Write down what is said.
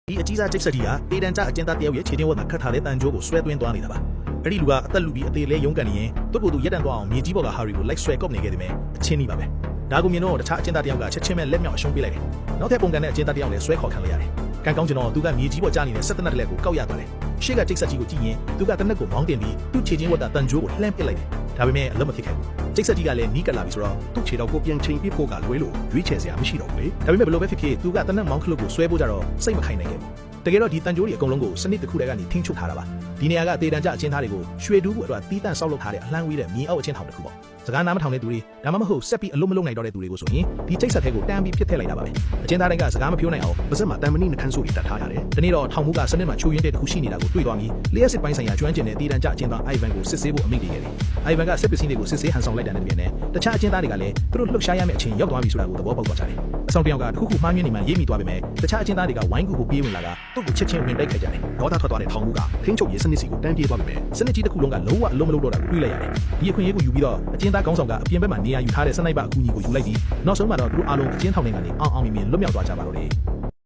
ဒီအကြီးစားကျိတ်ဆက်ကြီးကတေတန်ကြအကျဉ်းသားတယောက်ရဲ့ခြေချင်းဝတ်မှာခတ်ထားတဲ့တန်ကြိုးကိုဆွဲသွင်းသွားနေတာပါအဲ့ဒီလူကအသက်လူပြီးအသေးလေးရုန်းကန်နေရင်သူ့ကိုယ်သူရက်တန်သွားအောင်မြေကြီးပေါ်ကဟာရီကိုလိုက်ဆွဲကော့နေခဲ့တယ်မယ်အချင်းကြီးပါပဲဒါကိုမြင်တော့တခြားအကျဉ်းသားတယောက်ကချက်ချင်းပဲလက်မြောက်အရှုံးပေးလိုက်တယ်နောက်ထပ်ပုံကန်တဲ့အကျဉ်းသားတယောက်လည်းဆွဲခေါ်ခံလိုက်ရတယ်ကန်ကောင်းကျွန်တော်သူကမြေကြီးပေါ်ကျနေတဲ့ဆက်တနက်တစ်လက်ကိုကောက်ရသွားတယ်ရှေ့ကကျိတ်ဆက်ကြီးကိုကြည့်ရင်သူကတနက်ကိုမောင်းတင်ပြီးသူ့ခြေချင်းဝတ်တာတန်ကြိုးကိုလှမ်းပစ်လိုက်တယ်ဒါပေမဲ့အလုံးမဖြစ်ခဲ့ဘူးကျိတ်ဆက်ကြီးကလည်းနီးကပ်လာပြီဆိုတော့သူ့ခြေတော်ကိုပြန်ချိန်ပြစ်ဖို့ကလွဲလို့ရွေးချယ်စရာမရှိတော့ဘူးလေဒါပေမဲ့ဘယ်လိုပဲဖြစ်ဖြစ်သူကတနက်မောင်းခလုတ်ကိုဆွဲဖို့ကြတော့စိတ်မခိုင်နိုင်ခဲ့ဘူးတကယ်တော့ဒီတန်ကြိုးတွေအကုန်လုံးကိုစနစ်တစ်ခုတည်းကနေထိန်းချုပ်ထားတာပါဒီနေရာကတေတန်ကြအချင်းသားတွေကိုရွှေတူးဖို့အတွက်တီးတန့်ဆောက်လုပ်ထားတဲ့အလှမ်းဝေးတဲ့မြေအောက်အချင်းထောင်တစ်ခုပေါ့စကားနားမထောင်တဲ့သူတွေဒါမှမဟုတ်ဆက်ပြီးအလုံးမလုံးနိုင်တော့တဲ့သူတွေကိုဆိုရင်ဒီကျိတ်ဆက်ထဲကိုတန်းပြီးပြစ်ထည့်လိုက်တာပါပဲအချင်းသားတွေကစကားမပြောနိုင်အောင်ပါစက်မှာတန်မဏိနှခမ်းဆိုပြီးတတ်ထားရတယ်ဒီနေ့တော့ထောင်မှုကစနစ်မှာချိုးရင်းတဲ့တစ်ခုရှိနေတာကိုတွေ့သွားပြီးလျှက်စစ်ပိုင်းဆိုင်ရာကျွမ်းကျင်တဲ့တေတန်ကြအချင်းသားအိုင်ဗန်ကိုစစ်ဆေးဖို့အမိန့်ပေးခဲ့တယ်အိုင်ဗန်ကစစ်ပစ္စည်းတွေကိုစစ်ဆေးဟန်ဆောင်လိုက်တဲ့နေနဲ့တခြားအချင်းသားတွေကလည်းသူတို့လှုပ်ရှားရမယ့်အချိန်ရောက်သွားပြီဆိုတာကိုသဘောပေါက်သွားကြတယ်အဆောင်တယောက်ကတစ်ခုခုမှားမြင်နေမှရေးမိသွားပေမဲ့တခြားအချင်းသားတွေကဝိုင်းကူကိုပြေးဝင်လာကသူ့ကိုချက်ချင်းဝင်တိုက်ခိုက်ကြတယ်ဒေါသထွက်သွားတဲ့ထောင်မှုကထိန်းချုပ်ရေးစနစ်စီကိုတန်းပြေးသွားပေမဲ့စနစ်ကြီးတစ်ခုလုံးကလုံးဝအလုံးမလုံးတော့တာကိုတွေ့လိုက်ရတယ်ဒီအခွင့်အရေးကိုယူပြီးတော့အချင်းသားကောင်းဆောင်ကအပြင်ဘက်မှာနေရာယူထားတဲ့စနိုက်ပါအကူအညီကိုယူလိုက်ပြီးနောက်ဆုံးမှာတော့သူတို့အားလုံးအချင်းထောင်ထဲကနေအောင်မြင်မြင်လွတ်မြောက်သွားကြပါတော့တယ်